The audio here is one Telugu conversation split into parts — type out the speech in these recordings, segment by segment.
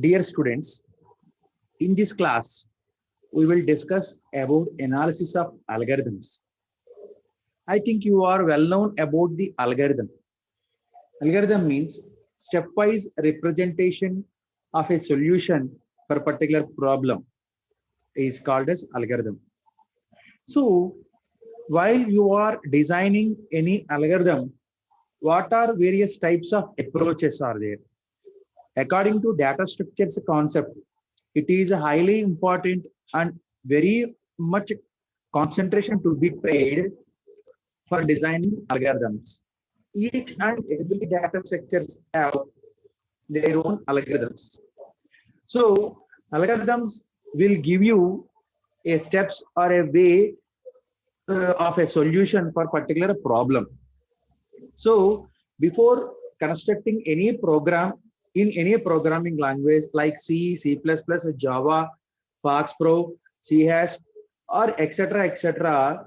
Dear students, in this class, we will discuss about analysis of algorithms. I think you are well known about the algorithm. Algorithm means stepwise representation of a solution for a particular problem is called as algorithm. So, while you are designing any algorithm, what are various types of approaches are there? According to data structures concept, it is highly important and very much concentration to be paid for designing algorithms. Each and every data structures have their own algorithms. So algorithms will give you a steps or a way of a solution for particular problem. So before constructing any program in any programming language like C, C++, Java, FoxPro, C#, or etc.,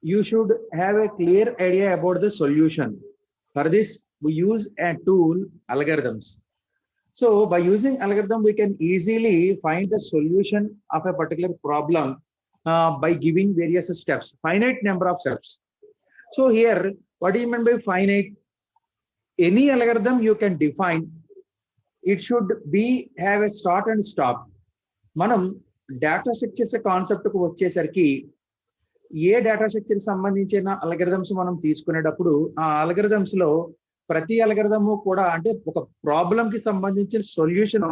you should have a clear idea about the solution. For this, we use a tool, algorithms. So by using algorithm, we can easily find the solution of a particular problem by giving various steps, finite number of steps. So here, what do you mean by finite? Any algorithm you can define, it should be have a start and stop. మనం డేటా స్ట్రక్చర్స్ కాన్సెప్ట్ కు వచ్చేసరికి ఏ డేటా స్ట్రక్చర్ సంబంధించిన అల్గరిథమ్స్ మనం తీసుకునేటప్పుడు ఆ అల్గరిథమ్స్ లో ప్రతి అల్గరిథము కూడా అంటే ఒక ప్రాబ్లం కి సంబంధించిన సొల్యూషన్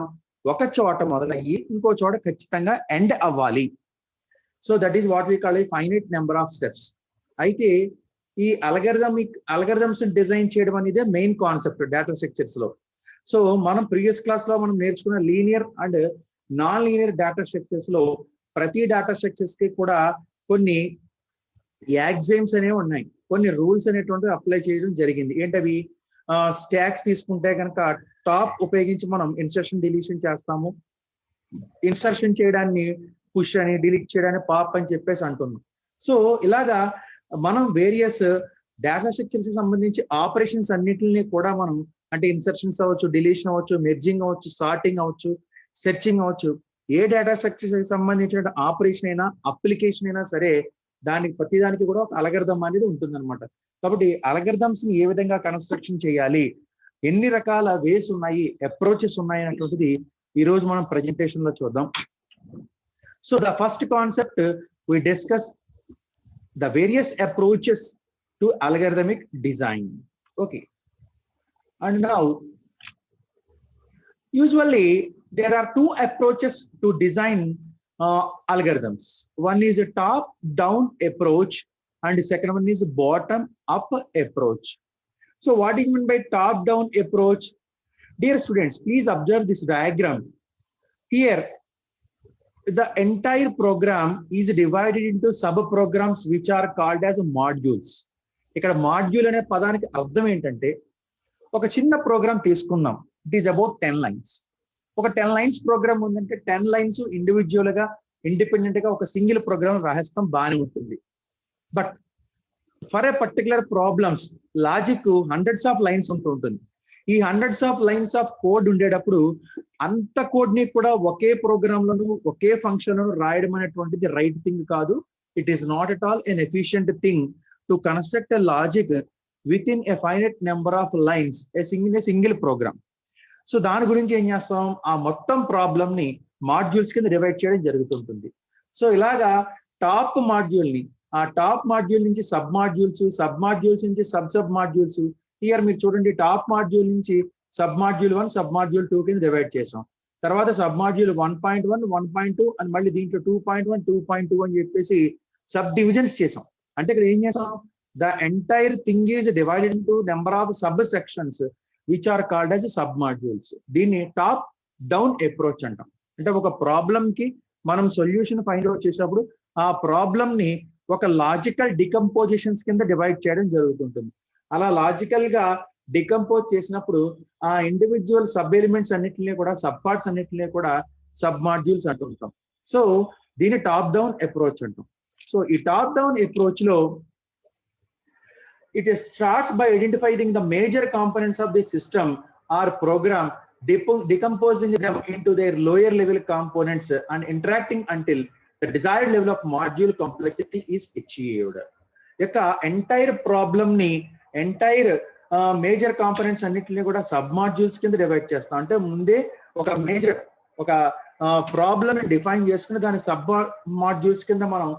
ఒక చోట మొదలయ్యి ఇంకో చోట ఖచ్చితంగా ఎండ్ అవ్వాలి. So that is what we call a finite number of steps. అయితే ఈ అల్గరిథమ్స్ డిజైన్ చేయడం అనేది మెయిన్ కాన్సెప్ట్ డేటా స్ట్రక్చర్స్ లో. సో మనం ప్రీవియస్ క్లాస్ లో మనం నేర్చుకున్న linear and non linear data structures లో ప్రతి డేటా స్ట్రక్చర్స్ కి కూడా కొన్ని యాక్సిమ్స్ అనేవి ఉన్నాయి, కొన్ని రూల్స్ అనేటువంటివి అప్లై చేయడం జరిగింది. ఏంటవి? స్టాక్స్ తీసుకుంటే కనుక టాప్ ఉపయోగించి మనం ఇన్సర్షన్ డిలీషన్ చేస్తాము. ఇన్సర్షన్ చేయడాన్ని పుష్ అని, డిలీట్ చేయడాన్ని పాప్ అని చెప్పేసి అంటున్నాం. సో ఇలాగా మనం వేరియస్ డేటా స్ట్రక్చర్స్ కి సంబంధించి ఆపరేషన్స్ అన్నిటిని కూడా మనం అంటే ఇన్సర్షన్స్ అవ్వచ్చు, డిలీషన్ అవ్వచ్చు, మెర్జింగ్ అవ్వచ్చు, సార్టింగ్ అవ్వచ్చు, సెర్చింగ్ అవ్వచ్చు, ఏ డేటా స్ట్రక్చర్ కి సంబంధించిన ఆపరేషన్ అయినా అప్లికేషన్ అయినా సరే దానికి ప్రతిదానికి కూడా ఒక అల్గరిథం అనేది ఉంటుందన్నమాట. కాబట్టి అల్గరిథమ్స్ ని ఏ విధంగా కన్స్ట్రక్షన్ చేయాలి, ఎన్ని రకాల వేస్ ఉన్నాయి, అప్రోచెస్ ఉన్నాయి అనేటువంటిది ఈ రోజు మనం ప్రెజెంటేషన్ లో చూద్దాం. So the first concept we discuss the various approaches to algorithmic design. Okay, and now usually there are two approaches to design algorithms. One is a top down approach and the second one is bottom up approach. So what do you mean by top down approach? Dear students, please observe this diagram. Here the entire program is divided into sub programs which are called as modules. ఇక్కడ మాడ్యూల్ అనే పదానికి అర్థం ఏంటంటే ఒక చిన్న ప్రోగ్రామ్ తీసుకుందాం. It is about 10 lines. ఒక 10 లైన్స్ ప్రోగ్రామ్ ఉందంటే 10 లైన్స్ ఇండివిజువల్ గా ఇండిపెండెంట్ గా ఒక సింగిల్ ప్రోగ్రామ్ రాసేస్తాం, బాగానే ఉంటుంది. But for a particular problems logic hundreds of lines ఉంటుంది. ఈ hundreds of lines of code ఉండేటప్పుడు అంత కోడ్ ని కూడా ఒకే ప్రోగ్రామ్ లోను ఒకే ఫంక్షన్ లోను రాయడం అనేటువంటిది రైట్ థింగ్ కాదు. It is not at all an efficient thing to construct a logic within a finite number of lines a single program. So దాని గురించి ఏం చేస్తాం, ఆ మొత్తం ప్రాబ్లం ని మాడ్యూల్స్ కింద డివైడ్ చేయడం జరుగుతుంటుంది. సో ఇలాగా టాప్ మాడ్యూల్ ని ఆ టాప్ మాడ్యూల్ నుంచి సబ్ మాడ్యూల్స్, సబ్ మాడ్యూల్స్ నుంచి సబ్ మాడ్యూల్స్. హియర్ మీరు చూడండి, టాప్ మాడ్యూల్ నుంచి సబ్ మాడ్యూల్ 1, సబ్ మాడ్యూల్ 2 కింద డివైడ్ చేసాం. తర్వాత సబ్ మాడ్యూల్ 1.1, 1.2 అని మళ్ళీ దీంట్లో 2.1, 2.2 అని చెప్పేసి సబ్ డివిజన్స్ చేసాం. అంటే ఇక్కడ ఏం చేసాం, the entire thing is divided into number of subsections which are called as submodules. దీన్ని టాప్ డౌన్ అప్రోచ్ అంటాం. అంటే ఒక ప్రాబ్లం కి మనం సొల్యూషన్ ఫైండ్ అవుట్ చేసేటప్పుడు ఆ ప్రాబ్లం ని ఒక లాజికల్ డికంపోజిషన్స్ కింద డివైడ్ చేయడం జరుగుతుంటుంది. అలా లాజికల్ గా డికంపోజ్ చేసినప్పుడు ఆ ఇండివిజువల్ సబ్ ఎలిమెంట్స్ అన్నిటిని కూడా, సబ్ పార్ట్స్ అన్నిటిని కూడా సబ్ మాడ్యూల్స్ అంటుంటాం. సో దీన్ని టాప్ డౌన్ అప్రోచ్ అంటాం. సో ఈ టాప్ డౌన్ అప్రోచ్ లో it starts by identifying the major components of the system or program decomposing them into their lower level components and interacting until the desired level of module complexity is achieved. యొక్క ఎంటైర్ ప్రాబ్లమ్ ని ఎంటైర్ మేజర్ కాంపోనెంట్స్ అన్నిటిని కూడా సబ్ మాడ్యూల్స్ కింద డివైడ్ చేస్తాం. అంటే ముందే ఒక మేజర్ ఒక ప్రాబ్లమ్ ని డిఫైన్ చేసుకుని దాని సబ్ మాడ్యూల్స్ కింద మనం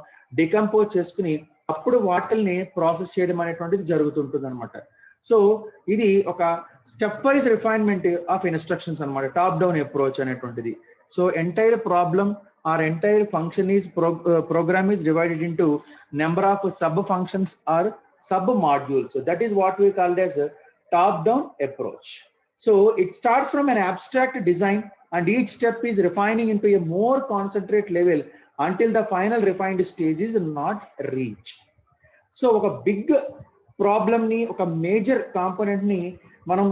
డికంపోజ్ చేసుకుని అప్పుడు వాటిల్ని ప్రాసెస్ చేయడం అనేటువంటిది జరుగుతుంటుంది అనమాట. సో ఇది ఒక step wise refinement of instructions అనమాట, టాప్ డౌన్ అప్రోచ్ అనేటువంటిది. So entire problem or entire function is program is divided into number of sub functions or sub modules. So that is what we called as a top down approach. So it starts from an abstract design and each step is refining into a more concentrate level until the final refined stage is not reached. So oka big problem ni oka major component ni manam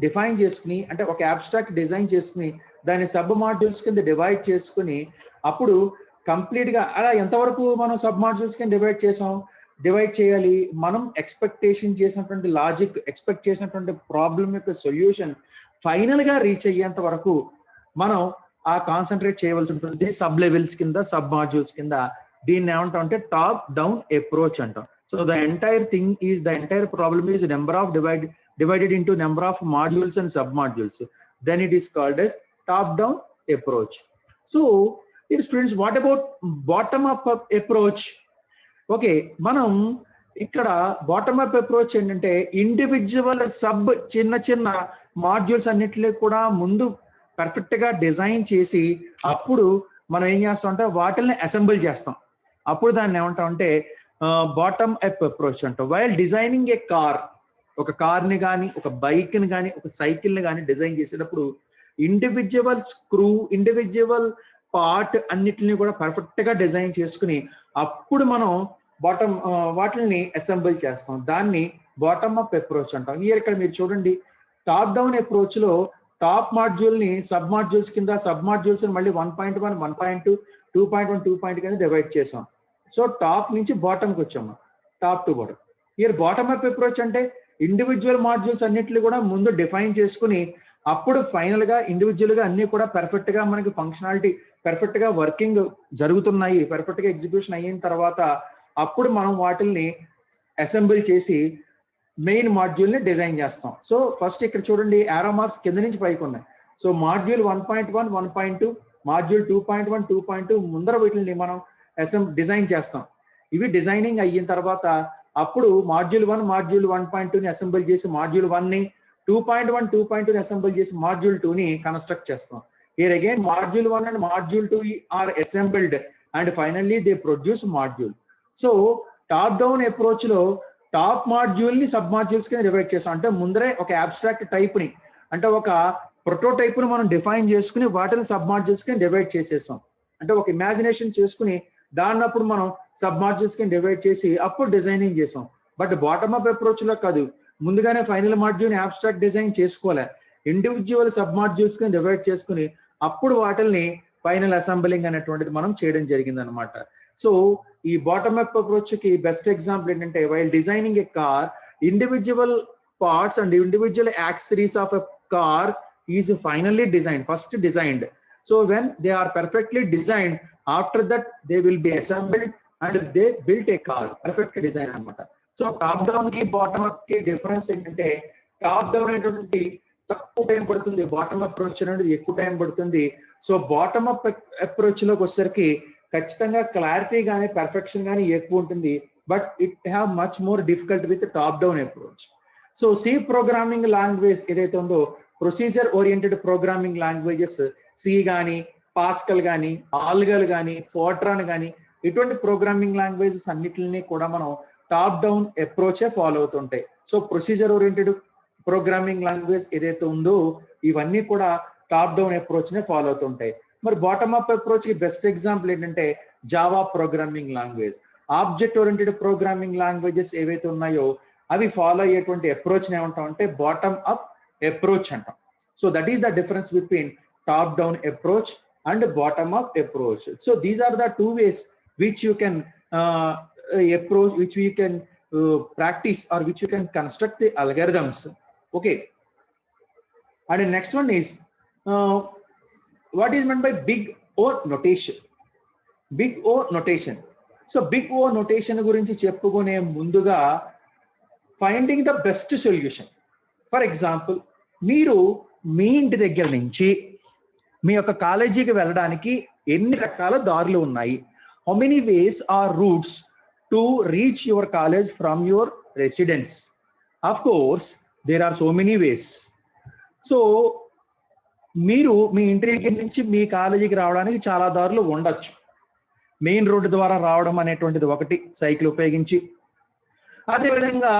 define cheskuni ante oka abstract design cheskuni దాని సబ్ మాడ్యూల్స్ కింద డివైడ్ చేసుకుని అప్పుడు కంప్లీట్ గా అలా ఎంతవరకు మనం సబ్ మాడ్యూల్స్ కింద డివైడ్ చేయాలి, మనం ఎక్స్పెక్టేషన్ చేసినటువంటి లాజిక్, ఎక్స్పెక్ట్ చేసినటువంటి ప్రాబ్లం యొక్క సొల్యూషన్ ఫైనల్ గా రీచ్ అయ్యేంత వరకు మనం ఆ కాన్సన్ట్రేట్ చేయవలసి ఉంటుంది సబ్ లెవెల్స్ కింద, సబ్ మాడ్యూల్స్ కింద. దీన్ని ఏమంటాం అంటే టాప్ డౌన్ అప్రోచ్ అంటాం. So the entire thing is the entire problem is number of divided into number of modules and sub modules. Then it is called as top down approach. So dear students, what about bottom up approach? Okay, మనం ఇక్కడ బాటమ్ అప్ అప్రోచ్ ఏంటంటే ఇండివిజువల్ సబ్ చిన్న మాడ్యూల్స్ అన్నిటిని కూడా ముందు పర్ఫెక్ట్ గా డిజైన్ చేసి అప్పుడు మనం ఏం చేస్తాం అంటే వాటిని అసెంబుల్ చేస్తాం. అప్పుడు దాన్ని ఏమంటాం అంటే బాటమ్ అప్ అప్రోచ్ అంటాం. వైల్ డిజైనింగ్ ఏ కార్, ఒక కార్ ని కానీ, ఒక బైక్ ని కానీ, ఒక సైకిల్ ని కానీ డిజైన్ చేసేటప్పుడు ఇండివిజువల్ స్క్రూ, ఇండివిజువల్ పార్ట్ అన్నిటిని కూడా పర్ఫెక్ట్ గా డిజైన్ చేసుకుని అప్పుడు మనం వాటిని అసెంబుల్ చేస్తాం. దాన్ని బాటమ్ అప్ అప్రోచ్ అంటాం. ఇక్కడ మీరు చూడండి, టాప్ డౌన్ అప్రోచ్ లో టాప్ మాడ్యూల్ ని సబ్ మాడ్యూల్స్ కింద, సబ్ మాడ్యూల్స్ మళ్ళీ 1.1, 1.2, 2.1, 2 కింద డివైడ్ చేసాం. సో టాప్ నుంచి బాటమ్ కి వచ్చాము, top to bottom. Bottom up approach అంటే ఇండివిజువల్ మాడ్యూల్స్ అన్నిటిని కూడా ముందు డిఫైన్ చేసుకుని అప్పుడు ఫైనల్ గా ఇండివిజువల్ గా అన్ని కూడా పర్ఫెక్ట్ గా మనకి ఫంక్షనాలిటీ పర్ఫెక్ట్ గా వర్కింగ్ జరుగుతున్నాయి, పర్ఫెక్ట్ గా ఎగ్జిక్యూషన్ అయిన తర్వాత అప్పుడు మనం వాటిల్ని అసెంబుల్ చేసి మెయిన్ మాడ్యూల్ ని డిజైన్ చేస్తాం. సో ఫస్ట్ ఇక్కడ చూడండి, ఆరో మార్క్స్ కింద నుంచి పైకి ఉన్నాయి. సో మాడ్యూల్ 1.1, 1.2, మాడ్యూల్ 2.1, 2.2 ముందర వీటిని మనం డిజైన్ చేస్తాం. ఇవి డిజైనింగ్ అయిన తర్వాత అప్పుడు మాడ్యూల్ 1, మాడ్యూల్ 1.2 ని అసెంబుల్ చేసి మాడ్యూల్ 1 ని, 2.1, 2.2 ని అసెంబుల్ చేసి మాడ్యూల్ 2 ని కన్స్ట్రక్ట్ చేస్తాం. Here again module 1 and module 2 are assembled and finally they produce module. So top down approach లో టాప్ మాడ్యూల్ ని సబ్ మాడ్యూల్స్ కింద డివైడ్ చేస్తాం. అంటే ముందరే ఒక అబ్స్ట్రాక్ట్ టైప్ ని, అంటే ఒక ప్రోటోటైప్ ని మనం డిఫైన్ చేసుకుని వాటిని సబ్ మాడ్యూల్స్ కింద డివైడ్ చేసేస్తాం. అంటే ఒక ఇమాజినేషన్ చేసుకుని దాన్నప్పుడు మనం సబ్ మాడ్యూల్స్ కింద డివైడ్ చేసి అప్పుడు డిజైనింగ్ చేసాం. బట్ బాటమ్ అప్ అప్రోచ్ లో కాదు, ముందుగానే ఫైనల్ మాడ్యూల్ అబ్స్ట్రాక్ట్ డిజైన్ చేసుకోలే, ఇండివిజువల్ సబ్ మాడ్యూల్స్ కింద డివైడ్ చేసుకుని అప్పుడు వాటిల్ని ఫైనల్ అసెంబ్లింగ్ అనేటువంటిది మనం చేయడం జరిగింది అనమాట. సో ఈ బాటమ్ అప్ అప్రోచ్ కి బెస్ట్ ఎగ్జాంపుల్ ఏంటంటే, while designing A car, individual parts and individual accessories of a car is finally designed, first designed. So when they are perfectly designed, after that they will be assembled and they built a car, perfect design anamata. So top down ki bottom up ki difference entante, top down anante takku time padutundi, bottom up approach anante ekku time padutundi. So bottom up approach lo kossariki ఖచ్చితంగా క్లారిటీ గానీ పర్ఫెక్షన్ గానీ ఎక్కువ ఉంటుంది, but it have much more difficult with top down approach. So C programming language ఏదైతే ఉందో, procedure oriented programming languages C కానీ, పాస్కల్ కానీ, ఆల్గల్ కానీ, ఫోర్ట్రాన్ కానీ, ఇటువంటి ప్రోగ్రామింగ్ లాంగ్వేజెస్ అన్నిటిని కూడా మనం టాప్ డౌన్ అప్రోచే ఫాలో అవుతుంటాయి. So procedure oriented programming language ఏదైతే ఉందో ఇవన్నీ కూడా టాప్ డౌన్ అప్రోచ్ నే ఫాలో అవుతుంటాయి. మరి బాటమ్ అప్ అప్రోచ్ కి బెస్ట్ ఎగ్జాంపుల్ ఏంటంటే Java programming language. Object oriented programming languages ఏవైతే ఉన్నాయో అవి ఫాలో అయ్యేటువంటి అప్రోచ్ ని ఏమంటాం అంటే బాటమ్ అప్ అప్రోచ్ అంటాం. So that is the difference between top down approach and bottom up approach. So these are the two ways which you can approach, which we can practice or which you can construct the algorithms. Okay, and the next one is what is meant by big O notation? Big O notation. So big O notation గురించి చెప్పుకునే ముందుగా finding the best solution. For example, మీరు మీ ఇంటి దగ్గర నుంచి మీ యొక్క కాలేజీకి వెళ్ళడానికి ఎన్ని రకాల దారులు ఉన్నాయి? How many ways are routes to reach your college from your residence? Of course there are so many ways. So మీరు మీ ఇంటి దగ్గర నుంచి మీ కాలేజీకి రావడానికి చాలా దారులు ఉండొచ్చు. మెయిన్ రోడ్డు ద్వారా రావడం అనేటువంటిది ఒకటి, సైకిల్ ఉపయోగించి. అదేవిధంగా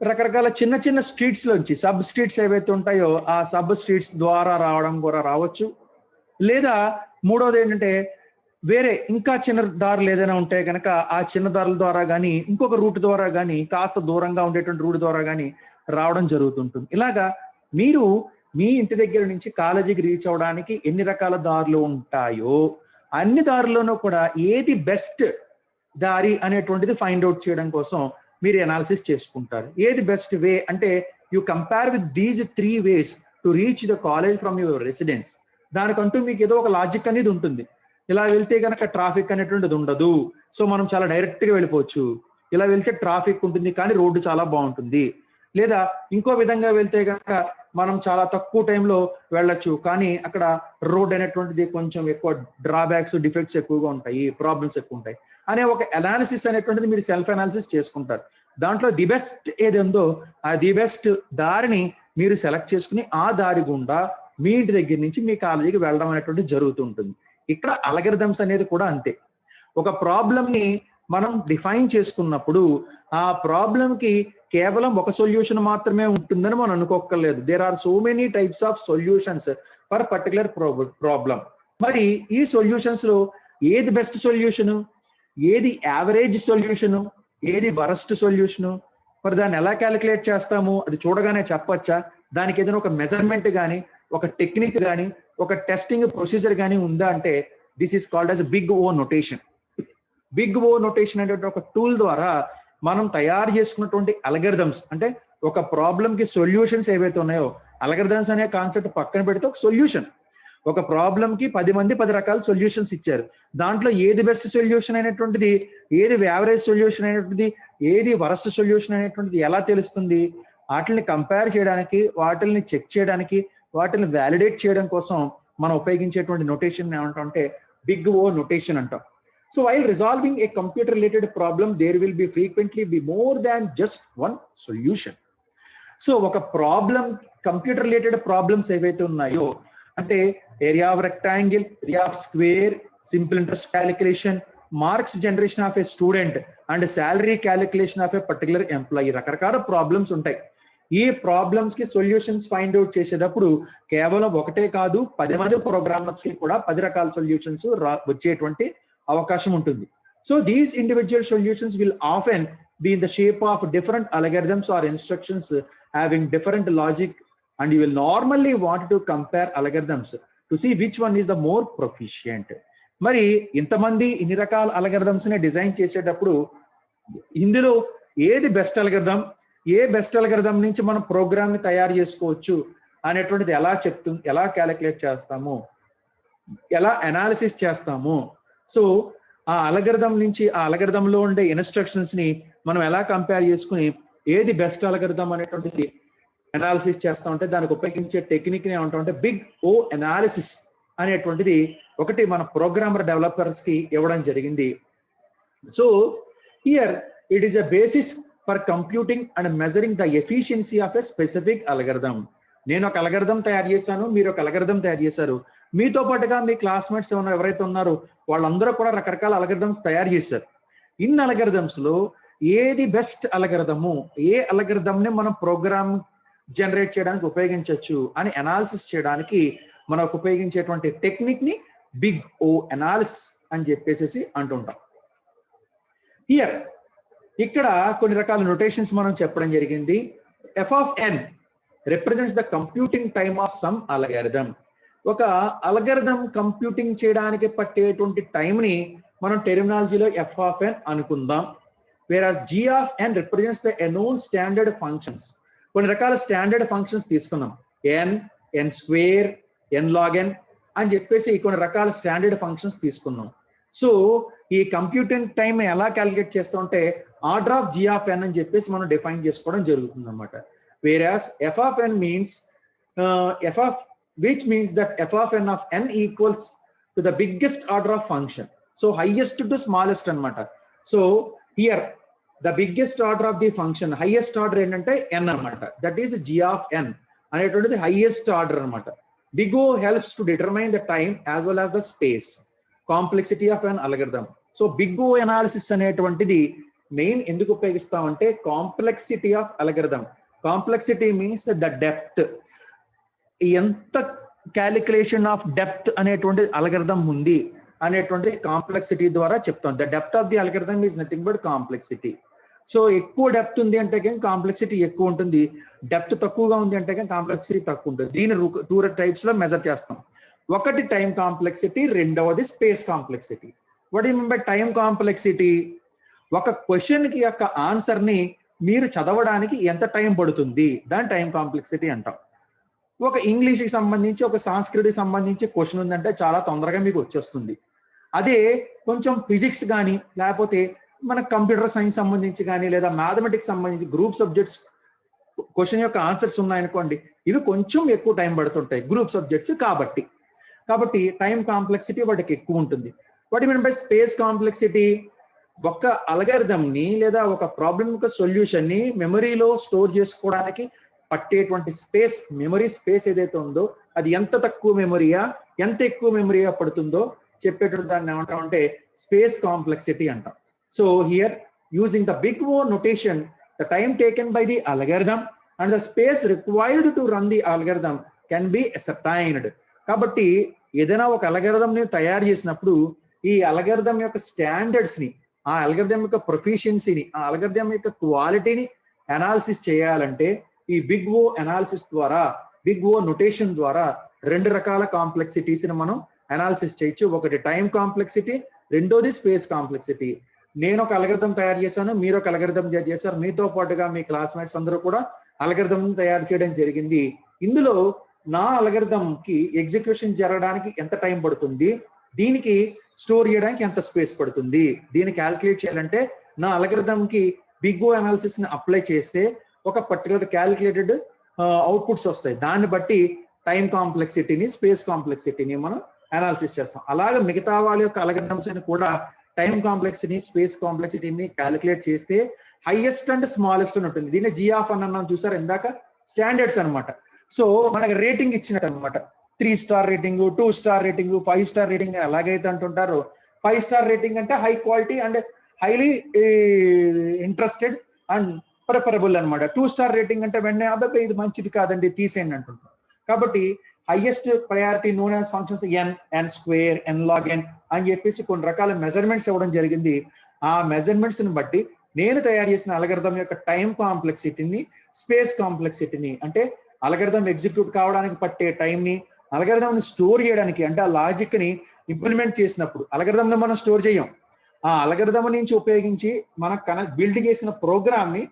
రకరకాల చిన్న చిన్న స్ట్రీట్స్ లోంచి, సబ్ స్ట్రీట్స్ ఏవైతే ఉంటాయో ఆ సబ్ స్ట్రీట్స్ ద్వారా రావడం కూడా రావచ్చు. లేదా మూడోది ఏంటంటే, వేరే ఇంకా చిన్న దారులు ఏదైనా ఉంటే కనుక ఆ చిన్న దారుల ద్వారా కానీ, ఇంకొక రూట్ ద్వారా కానీ, కాస్త దూరంగా ఉండేటువంటి రూట్ ద్వారా కానీ రావడం జరుగుతుంటుంది. ఇలాగా మీరు మీ ఇంటి దగ్గర నుంచి కాలేజీకి రీచ్ అవడానికి ఎన్ని రకాల దారులు ఉంటాయో అన్ని దారుల్లోనూ కూడా ఏది బెస్ట్ దారి అనేటువంటిది ఫైండ్ అవుట్ చేయడం కోసం మీరు అనాలిసిస్ చేసుకుంటారు. ఏది బెస్ట్ వే అంటే, you compare with these 3 ways to reach the college from your residence. దానికంటూ మీకు ఏదో ఒక లాజిక్ అనేది ఉంటుంది. ఇలా వెళ్తే కనుక ట్రాఫిక్ అనేటువంటిది ఉండదు, సో మనం చాలా డైరెక్ట్ గా వెళ్ళిపోవచ్చు. ఇలా వెళ్తే ట్రాఫిక్ ఉంటుంది కానీ రోడ్డు చాలా బాగుంటుంది. లేదా ఇంకో విధంగా వెళ్తే కనుక మనం చాలా తక్కువ టైంలో వెళ్ళొచ్చు, కానీ అక్కడ రోడ్ అనేటువంటిది కొంచెం ఎక్కువ డ్రాబ్యాక్స్, డిఫెక్ట్స్ ఎక్కువగా ఉంటాయి, ప్రాబ్లమ్స్ ఎక్కువ ఉంటాయి అనే ఒక అనాలిసిస్ అనేటువంటిది మీరు సెల్ఫ్ అనాలిసిస్ చేసుకుంటారు. దాంట్లో ది బెస్ట్ ఏది ఉందో ఆ ది బెస్ట్ దారిని మీరు సెలెక్ట్ చేసుకుని ఆ దారి గుండా మీ ఇంటి దగ్గర నుంచి మీ కాలేజీకి వెళ్ళడం అనేటువంటిది జరుగుతుంటుంది. ఇక్కడ అల్గరిథమ్స్ అనేది కూడా అంతే. ఒక ప్రాబ్లమ్ ని మనం డిఫైన్ చేసుకున్నప్పుడు ఆ ప్రాబ్లం కి కేవలం ఒక సొల్యూషన్ మాత్రమే ఉంటుందని మనం అనుకోక్కర్లేదు. There are so many types of solutions for particular problem. మరి ఈ సొల్యూషన్స్ లో ఏది బెస్ట్ సొల్యూషన్, ఏది యావరేజ్ సొల్యూషన్, ఏది వరస్ట్ సొల్యూషన్, మరి దాన్ని ఎలా క్యాలిక్యులేట్ చేస్తాము అది చూడగానే చెప్పొచ్చా? దానికి ఏదైనా ఒక మెజర్మెంట్ కానీ, ఒక టెక్నిక్ కానీ, ఒక టెస్టింగ్ ప్రొసీజర్ కానీ ఉందా అంటే this is called as big O notation. Big O notation అనేటువంటి ఒక టూల్ ద్వారా మనం తయారు చేసుకున్నటువంటి అల్గరిథమ్స్, అంటే ఒక ప్రాబ్లం కి సొల్యూషన్స్ ఏవైతే ఉన్నాయో, అల్గరిథమ్స్ అనే కాన్సెప్ట్ పక్కన పెడితే ఒక సొల్యూషన్, ఒక ప్రాబ్లం కి 10 మంది 10 రకాల సొల్యూషన్స్ ఇచ్చారు. దాంట్లో ఏది బెస్ట్ సొల్యూషన్ అయినటువంటిది, ఏది యావరేజ్ సొల్యూషన్ అయినటువంటిది, ఏది వరస్ట్ సొల్యూషన్ అనేటువంటిది ఎలా తెలుస్తుంది? వాటిని కంపేర్ చేయడానికి, వాటిని చెక్ చేయడానికి, వాటిని వ్యాలిడేట్ చేయడం కోసం మనం ఉపయోగించేటువంటి నొటేషన్ ఏమంటే బిగ్ ఓ నొటేషన్ అంటాం. So while resolving a computer related problem, there will be frequently be more than just one solution. So ఒక ప్రాబ్లం, కంప్యూటర్ రిలేటెడ్ ప్రాబ్లమ్స్ ఏవైతే ఉన్నాయో అంటే area of rectangle, area of square, simple interest calculation, marks generation of A student and salary calculation of A particular employee, రకరకాల ప్రాబ్లమ్స్ ఉంటాయి. ఈ ప్రాబ్లమ్స్ కి సొల్యూషన్స్ ఫైండ్ అవుట్ చేసేటప్పుడు కేవలం ఒకటే కాదు 10 మంది ప్రోగ్రామర్స్ కి కూడా 10 రకాల సొల్యూషన్స్ వచ్చేటువంటి అవకాశం ఉంటుంది. So these individual solutions will often be in the shape of different algorithms or instructions having different logic, and you will normally want to compare algorithms to see which one is the more proficient. మరి ఇంతమంది ఇన్ని రకాల అల్గరిథమ్స్ ని డిజైన్ చేసేటప్పుడు ఇందులో ఏది బెస్ట్ అల్గరిథం, ఏ బెస్ట్ అల్గరిథం నుంచి మనం ప్రోగ్రామ్ ని తయారు చేసుకోవచ్చు అనేటువంటిది ఎలా చెప్తుంది, ఎలా క్యాలిక్యులేట్ చేస్తాము, ఎలా అనాలిసిస్ చేస్తాము. సో ఆ అల్గరిథం నుంచి ఆ అల్గరిథంలో ఉండే ఇన్స్ట్రక్షన్స్ ని మనం ఎలా కంపేర్ చేసుకుని ఏది బెస్ట్ అల్గరిథం అనేటువంటిది అనాలిసిస్ చేస్తా ఉంటే దానికి ఉపయోగించే టెక్నిక్ ని ఏమంటామంటే బిగ్ ఓ అనాలిసిస్ అనేటువంటిది ఒకటి మన ప్రోగ్రామర్ డెవలపర్స్ కి ఇవ్వడం జరిగింది. So here it is a basis for computing and measuring the efficiency of a specific algorithm. నేను ఒక అల్గరిథం తయారు చేశాను, మీరు ఒక అల్గరిథం తయారు చేశారు, మీతో పాటుగా మీ క్లాస్మేట్స్ ఎవరైతే ఉన్నారో వాళ్ళందరూ కూడా రకరకాల అల్గరిథమ్స్ తయారు చేశారు. ఇన్ అల్గరిథమ్స్ లో ఏది బెస్ట్ అల్గరిథము, ఏ అల్గరిథం ని మనం ప్రోగ్రామ్ జనరేట్ చేయడానికి ఉపయోగించవచ్చు అని అనాలిసిస్ చేయడానికి మనకు ఉపయోగించేటువంటి టెక్నిక్ ని బిగ్ ఓ అనాలిసిస్ అని చెప్పేసి అంటుంటాం. హియర్ ఇక్కడ కొన్ని రకాల నొటేషన్స్ మనం చెప్పడం జరిగింది. F of N represents the computing time of some algorithm. ఒక అల్గారిథం కంప్యూటింగ్ చేయడానికి పట్టేటువంటి టైం ని మనం టెర్మినాలజీలో ఎఫ్ ఆఫ్ ఎన్ అనుకుందాం. Whereas g of N represents the known standard functions. కొన్ని రకాల స్టాండర్డ్ ఫంక్షన్స్ తీసుకున్నాం, n, n square, n log n అని చెప్పేసి కొన్ని రకాల స్టాండర్డ్ ఫంక్షన్స్ తీసుకున్నాం. సో ఈ కంప్యూటింగ్ టైం ఎలా క్యాలిక్యులేట్ చేస్తాం అంటే order of g of n అని చెప్పేసి మనం డిఫైన్ చేసుకోవడం జరుగుతుంది అనమాట. వేరాస్ f of n means f of which means that f of n of n equals to the biggest order of function. So highest to smallest అనమాట. So here the biggest order of the function, highest order ఏంటంటే n అనమాట. That is g of n అనేటువంటిది highest order అనమాట. Big O helps to determine the time as well as the space complexity of an algorithm. So Big O analysis అనేటువంటిది మెయిన్ ఎందుకు ఉపయోగిస్తామంటే complexity of algorithm. Complexity means the depth, ఎంత క్యాలిక్యులేషన్ ఆఫ్ డెప్త్ అనేటువంటి అల్గోరిథం ఉంది అనేటువంటి కాంప్లెక్సిటీ ద్వారా చెప్తాం. The depth of the algorithm is nothing but complexity. So ఎక్కువ డెప్త్ ఉంది అంటే కానీ కాంప్లెక్సిటీ ఎక్కువ ఉంటుంది, డెప్త్ తక్కువగా ఉంది అంటే కానీ కాంప్లెక్సిటీ తక్కువ ఉంటుంది. దీని 2 టైప్స్ లో మెజర్ చేస్తాం. ఒకటి టైం కాంప్లెక్సిటీ, రెండవది space complexity. What you mean by time complexity? ఒక క్వశ్చన్ కి యొక్క ఆన్సర్ ని మీరు చదవడానికి ఎంత టైం పడుతుంది, దాని టైం కాంప్లెక్సిటీ అంటాం. ఒక ఇంగ్లీష్కి సంబంధించి ఒక సంస్కృతికి సంబంధించి క్వశ్చన్ ఉందంటే చాలా తొందరగా మీకు వచ్చేస్తుంది. అదే కొంచెం ఫిజిక్స్ కానీ లేకపోతే మన కంప్యూటర్ సైన్స్ సంబంధించి కానీ లేదా మ్యాథమెటిక్స్ సంబంధించి గ్రూప్ సబ్జెక్ట్స్ క్వశ్చన్ యొక్క ఆన్సర్స్ ఉన్నాయనుకోండి, ఇవి కొంచెం ఎక్కువ టైం పడుతుంటాయి గ్రూప్ సబ్జెక్ట్స్ కాబట్టి టైం కాంప్లెక్సిటీ వాటికి ఎక్కువ ఉంటుంది. వాటి మీన్ బై స్పేస్ కాంప్లెక్సిటీ, ఒక అల్గోరిథం ని లేదా ఒక ప్రాబ్లం యొక్క సొల్యూషన్ ని మెమరీలో స్టోర్ చేసుకోవడానికి పట్టేటువంటి స్పేస్, మెమరీ స్పేస్ ఏదైతే ఉందో అది ఎంత తక్కువ మెమరీయా ఎంత ఎక్కువ మెమరీయా పడుతుందో చెప్పేటువంటి దాన్ని ఏమంటామంటే స్పేస్ కాంప్లెక్సిటీ అంటాం. So here using the big O notation, the time taken by the algorithm and the space required to run the algorithm can be ascertained. కాబట్టి ఏదైనా ఒక అల్గోరిథం ని తయారు చేసినప్పుడు ఈ అల్గోరిథం యొక్క స్టాండర్డ్స్ ని, ఆ అల్గోరిథం యొక్క ప్రొఫిషియన్సీని, ఆ అల్గోరిథం యొక్క క్వాలిటీని అనాలిసిస్ చేయాలంటే ఈ బిగ్ O అనాలిసిస్ ద్వారా, బిగ్ O నొటేషన్ ద్వారా 2 రకాల కాంప్లెక్సిటీస్ ని మనం అనాలిసిస్ చేయొచ్చు. ఒకటి టైం కాంప్లెక్సిటీ, రెండోది స్పేస్ కాంప్లెక్సిటీ. నేను ఒక అల్గోరిథం తయారు చేశాను, మీరు ఒక అల్గోరిథం తయారు చేశారు, మీతో పాటుగా మీ క్లాస్మేట్స్ అందరూ కూడా అల్గోరిథం తయారు చేయడం జరిగింది. ఇందులో నా అల్గోరిథం కి ఎగ్జిక్యూషన్ జరగడానికి ఎంత టైం పడుతుంది, దీనికి స్టోర్ చేయడానికి ఎంత స్పేస్ పడుతుంది, దీన్ని క్యాలిక్యులేట్ చేయాలంటే నా అల్గోరిథం కి బిగ్ O అనాలిసిస్ ని అప్లై చేస్తే ఒక పర్టికులర్ క్యాలిక్యులేటెడ్ అవుట్పుట్స్ వస్తాయి. దాన్ని బట్టి టైం కాంప్లెక్సిటీని, స్పేస్ కాంప్లెక్సిటీని మనం అనాలిసిస్ చేస్తాం. అలాగే మిగతా వాళ్ళ యొక్క అల్గోరిథమ్స్ ని కూడా టైం కాంప్లెక్సిటీ, స్పేస్ కాంప్లెక్సిటీని క్యాలిక్యులేట్ చేస్తే హైయెస్ట్ అండ్ స్మాలెస్ట్ అని ఉంటుంది. దీన్ని g of n అన్నాం చూసారు ఇందాక, స్టాండర్డ్స్ అనమాట. సో మనకి రేటింగ్ ఇచ్చినట్టు అనమాట. 3 star rating, 2 star rating, 5 star rating ఎలాగైతే అంటుంటారో, 5 స్టార్ రేటింగ్ అంటే high quality and highly interested and preferable అనమాట. 2 స్టార్ రేటింగ్ అంటే వెంటనే అబ్బాయి ఇది మంచిది కాదండి తీసేయండి అంటుంటాం. కాబట్టి highest priority known as functions n square, n log n అని చెప్పేసి కొన్ని రకాల మెజర్మెంట్స్ ఇవ్వడం జరిగింది. ఆ మెజర్మెంట్స్ ని బట్టి నేను తయారు చేసిన అల్గోరిథం యొక్క టైం కాంప్లెక్సిటీని, స్పేస్ కాంప్లెక్సిటీని, అంటే అల్గోరిథం ఎగ్జిక్యూట్ కావడానికి పట్టే టైంని, అల్గోరిథం స్టోర్ చేయడానికి అంటే ఆ లాజిక్ ని ఇంప్లిమెంట్ చేసినప్పుడు, అల్గోరిథం ని మనం స్టోర్ చేయం, ఆ అల్గోరిథం నుంచి ఉపయోగించి మనం బిల్డ్ చేసిన ప్రోగ్రామ్ ని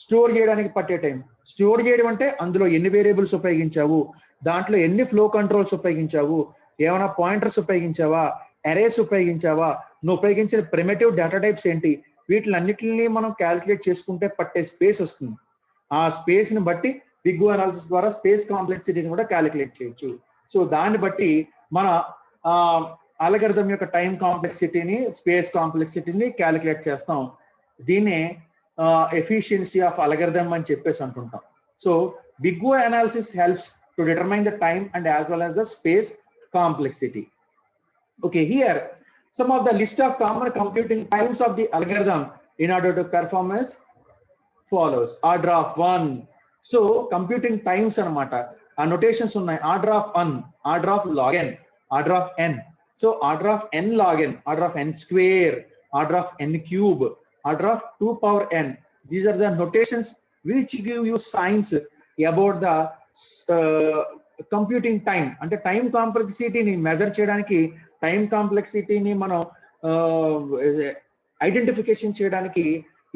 స్టోర్ చేయడానికి పట్టే టైం. స్టోర్ చేయడం అంటే అందులో ఎన్ని వేరియబుల్స్ ఉపయోగించావు, దాంట్లో ఎన్ని ఫ్లో కంట్రోల్స్ ఉపయోగించావు, ఏమైనా పాయింటర్స్ ఉపయోగించావా, అరేస్ ఉపయోగించావా, నువ్వు ఉపయోగించిన ప్రిమిటివ్ డేటా టైప్స్ ఏంటి, వీటిలన్నిటిని మనం క్యాలిక్యులేట్ చేసుకుంటే పట్టే స్పేస్ వస్తుంది. ఆ స్పేస్ ని బట్టి బిగ్ O అనాలిసిస్ ద్వారా స్పేస్ కాంప్లెక్సిటీని కూడా క్యాలిక్యులేట్ చేయొచ్చు. సో దాన్ని బట్టి మన అల్గోరిథం యొక్క టైం కాంప్లెక్సిటీని, స్పేస్ కాంప్లెక్సిటీని క్యాలిక్యులేట్ చేస్తాం. దీన్నే ఎఫిషియన్సీ ఆఫ్ అల్గోరిథం అని చెప్పేసి అంటుంటాం. So big O analysis helps to determine the time and as well as the space complexity. Okay, here some of the list of common computing times of the algorithm in order to perform as follows. Order of 1. So computing times anamata, notations unnai. Order of 1, order of log n, order of n. So order of n log n, order of n square, order of n cube, order of 2 power n. These are the notations which give you signs about the computing time. అంటే టైం కాంప్లెక్సిటీని మెజర్ చేయడానికి, టైం కాంప్లెక్సిటీని మనం ఐడెంటిఫికేషన్ చేయడానికి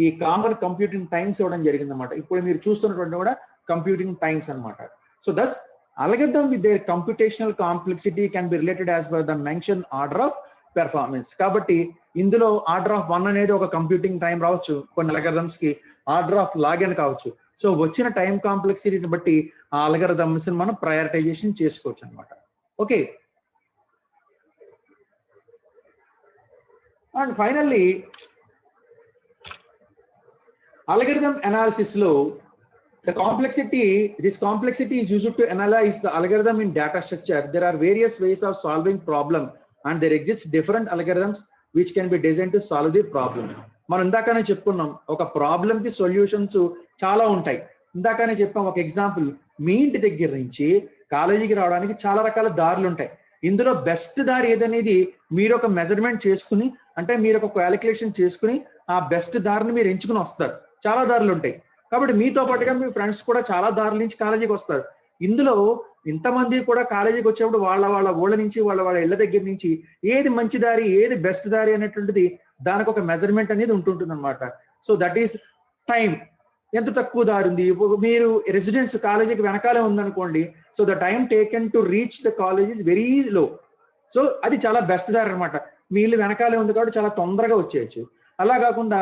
ఈ కామన్ కంప్యూటింగ్ టైమ్స్ ఇవ్వడం జరిగింది అనమాట. ఇప్పుడు మీరు చూస్తున్నటువంటి కూడా కంప్యూటింగ్ టైమ్స్ అనమాట. So thus algorithm with their computational complexity can be related as per the mentioned order of performance. కాబట్టి ఇందులో ఆర్డర్ ఆఫ్ 1 అనేది ఒక కంప్యూటింగ్ టైం రావచ్చు, కొన్ని అల్గరిథమ్స్ కి ఆర్డర్ ఆఫ్ లాగ్ కావచ్చు. సో వచ్చిన టైం కాంప్లెక్సిటీని బట్టి ఆ అల్గరిథమ్స్ మనం ప్రయారిటైజేషన్ చేసుకోవచ్చు అనమాట. Okay, and finally algorithm analysis లో this complexity is used to analyze the algorithm in data structure. There are various ways of solving problem and there exist different algorithms which can be designed to solve the problem. మనం ఇందాకనే చెప్పుకున్నాం ఒక ప్రాబ్లం కి సొల్యూషన్స్ చాలా ఉంటాయి. ఇందాకనే చెప్పాం ఒక ఎగ్జాంపుల్, మీ ఇంటి దగ్గర నుంచి కాలేజీకి రావడానికి చాలా రకాల దారులు ఉంటాయి. ఇందులో బెస్ట్ దారి ఏదనేది మీరు ఒక మెజర్మెంట్ చేసుకుని, అంటే మీరు ఒక క్యాలిక్యులేషన్ చేసుకుని ఆ బెస్ట్ దారిని మీరు ఎంచుకుని వస్తారు. చాలా దారులు ఉంటాయి కాబట్టి మీతో పాటుగా మీ ఫ్రెండ్స్ కూడా చాలా దారుల నుంచి కాలేజీకి వస్తారు. ఇందులో ఇంతమంది కూడా కాలేజీకి వచ్చేప్పుడు వాళ్ళ ఊళ్ళ నుంచి వాళ్ళ ఇళ్ళ దగ్గర నుంచి ఏది మంచి దారి ఏది బెస్ట్ దారి అనేటువంటిది దానికి ఒక మెజర్మెంట్ అనేది ఉంటుంటుంది అనమాట. So that is time. ఎంత తక్కువ దారి ఉంది, మీరు రెసిడెన్స్ కాలేజీకి వెనకాలే ఉందనుకోండి, so the time taken to reach the college is very low. So అది చాలా బెస్ట్ దారి అనమాట. మీ ఇల్లు వెనకాలే ఉంది కాబట్టి చాలా తొందరగా వచ్చేయచ్చు. అలా కాకుండా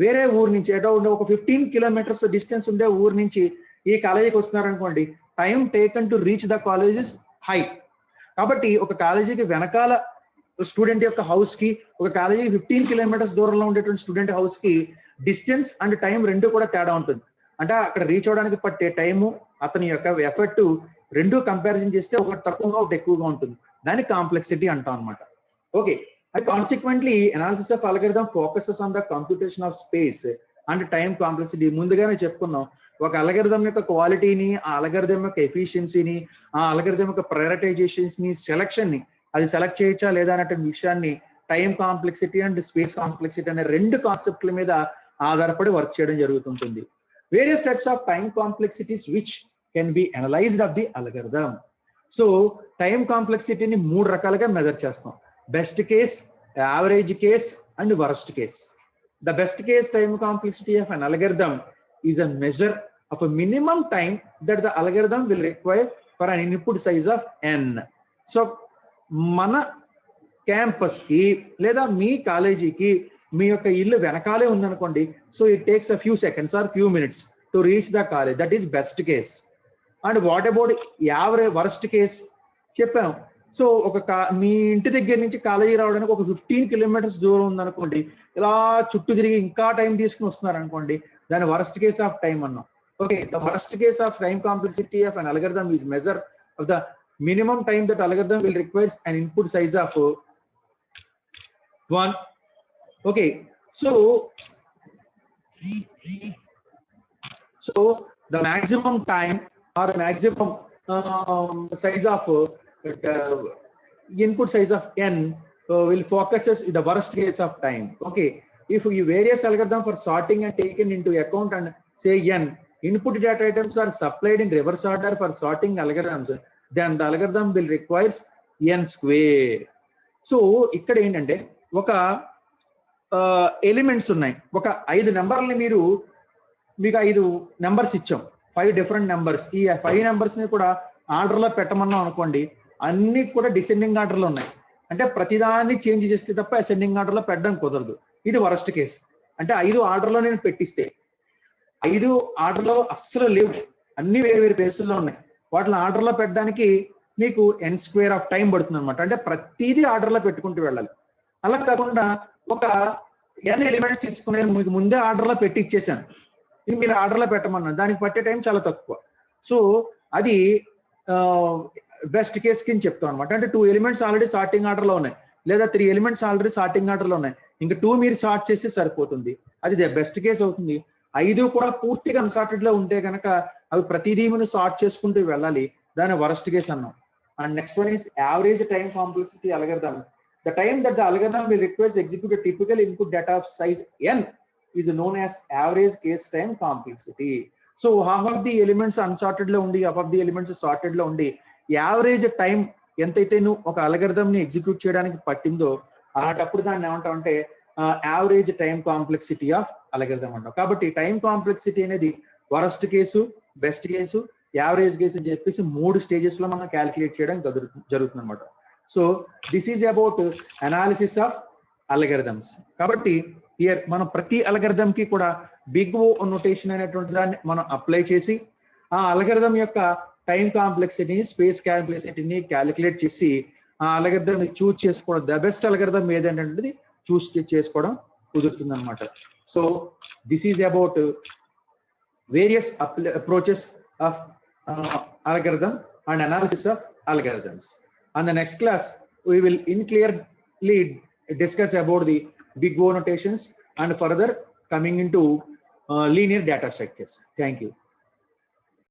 వేరే ఊరు నుంచి ఎటో ఉండే ఒక 15 కిలోమీటర్స్ డిస్టెన్స్ ఉండే ఊరు నుంచి ఈ కాలేజీకి వస్తున్నారనుకోండి, time taken to reach the college is high. కాబట్టి ఒక కాలేజీకి వెనకాల స్టూడెంట్ యొక్క హౌస్ కి, ఒక కాలేజీకి 15 కిలోమీటర్స్ దూరంలో ఉండేటువంటి స్టూడెంట్ హౌస్ కి డిస్టెన్స్ అండ్ టైం రెండు కూడా తేడా ఉంటుంది. అంటే అక్కడ రీచ్ అవడానికి పట్టే టైము, అతని యొక్క ఎఫర్ట్ రెండు కంపారిజన్ చేస్తే ఒకటి తక్కువగా ఒకటి ఎక్కువగా ఉంటుంది. దాన్ని కాంప్లెక్సిటీ అంటాం అనమాట. Okay, consequently analysis of algorithm focuses on the computation of space and time complexity. ముందుగానే చెప్పుకున్నాం, ఒక అల్గరిథం యొక్క క్వాలిటీని, ఆ అల్గరిథం యొక్క ఎఫిషియన్సీని, ఆ అల్గరిథం యొక్క ప్రయారిటైజేషన్స్ ని, సెలక్షన్ ని, అది సెలెక్ట్ చేయొచ్చా లేదా అనే విషయాన్ని time complexity and space complexity అనే రెండు కాన్సెప్ట్ల మీద ఆధారపడి వర్క్ చేయడం జరుగుతుంటుంది. Various types of time complexities which can be analysed of the algorithm. So time కాంప్లెక్సిటీని 3 రకాలుగా మెజర్ చేస్తాం: best case, average case and worst case. The best case time complexity of an algorithm is a measure of a minimum time that the algorithm will require for an input size of n. So mana campus ki leda మీ కాలేజీకి మీ యొక్క ఇల్లు వెనకాలే ఉందనుకోండి, so it takes a few seconds or few minutes to reach the college. That is best case. And what about average worst case? చెప్పాం. సో మీ ఇంటి దగ్గర నుంచి కాలేజీ రావడానికి ఒక 15 కిలోమీటర్స్ దూరం ఉందనుకోండి, ఇలా చుట్టూ తిరిగి ఇంకా టైం తీసుకుని వస్తున్నారు అనుకోండి, దాని వరస్ట్ కేస్ ఆఫ్ టైం అన్నాం. Okay, the worst case of time complexity of an algorithm is measure of the minimum time that algorithm will requires an input size of 1. Okay, so the maximum time or maximum size of input size of n will focus as the worst case of time. Okay, if you various algorithm for sorting and taken into account and say n input data items are supplied in reverse order for sorting algorithms, then the algorithm will requires n square. So ikkada endante oka elements ఉన్నాయి, ఒక 5 నెంబర్లని మీకు 5 నెంబర్స్ ఇచ్చాం, 5 డిఫరెంట్ నెంబర్స్. ఈ 5 నెంబర్స్ ని కూడా ఆర్డర్ లో పెట్టమన్నాం అనుకోండి, అన్ని కూడా డిసెండింగ్ ఆర్డర్ లో ఉన్నాయి. అంటే ప్రతిదాన్ని చేంజ్ చేస్తే తప్ప అసెండింగ్ ఆర్డర్ లో పెట్టడం కుదరదు. ఇది వరస్ట్ కేసు. అంటే 5 ఆర్డర్ లో నేను పెట్టిస్తే 5 ఆర్డర్ లో అస్సలు లేవు, అన్ని వేరు ప్లేసుల్లో ఉన్నాయి. వాటిని ఆర్డర్ లో పెట్టడానికి మీకు n స్క్వేర్ ఆఫ్ టైం పడుతుంది అనమాట. అంటే ప్రతిదీ ఆర్డర్ లో పెట్టుకుంటూ వెళ్ళాలి. అలా కాకుండా ఒక n ఎలిమెంట్స్ తీసుకుని మీకు ముందే ఆర్డర్ లో పెట్టి ఇచ్చేసాను, ఇది మీరు ఆర్డర్ లో పెట్టమన్నాను, దానికి పట్టే టైం చాలా తక్కువ. సో అది బెస్ట్ కేస్ కింద చెప్తాం అనమాట. అంటే 2 ఎలిమెంట్స్ ఆల్రెడీ సార్టింగ్ ఆర్డర్ లో ఉన్నాయి, లేదా 3 ఎలిమెంట్స్ ఆల్రెడీ సార్టింగ్ ఆర్డర్ లో ఉన్నాయి, ఇంకా 2 మీరు సార్ట్ చేస్తే సరిపోతుంది. అది బెస్ట్ కేస్ అవుతుంది. 5 కూడా పూర్తిగా అన్సార్టెడ్ లో ఉంటే కనుక అవి ప్రతిదీ మనం సార్ట్ చేసుకుంటూ వెళ్ళాలి, దాని వరస్ట్ కేస్ అన్నాం. And next one is average time complexity algorithm. The time that the algorithm will require to execute a typical input data of size n is known as average case time complexity. So half of the elements unsorted lo undi, half of the elements sorted lo undi, average time ఎంతైతే నువ్వు ఒక అల్గరిథం ని ఎగ్జిక్యూట్ చేయడానికి పట్టిందో అలాంటప్పుడు దాన్ని ఏమంటాం అంటే average time complexity of algorithm అంటాం. కాబట్టి టైం కాంప్లెక్సిటీ అనేది worst case, best case, average case అని చెప్పేసి 3 స్టేజెస్ లో మనం క్యాలిక్యులేట్ చేయడం జరుగుతుంది అనమాట. So this is about analysis of algorithms. కాబట్టి హియర్ మనం ప్రతి అల్గరిథం కి కూడా బిగ్ ఓ నోటేషన్ అనేటువంటి దాన్ని మనం అప్లై చేసి ఆ అల్గరిథం యొక్క టైం కాంప్లెక్సిటీని, స్పేస్ కాంప్లెక్సిటీని క్యాలిక్యులేట్ చేసి ఆ అల్గరిథం చూస్ చేసుకోవడం, ద బెస్ట్ అల్గరిథం ఏదనేది చూస్ చేసుకోవడం కుదురుతుంది అనమాట. So this is about various approaches of algorithm and analysis of algorithms. On the next class, we will clearly discuss about the big O notations and further coming into linear data structures. Thank you.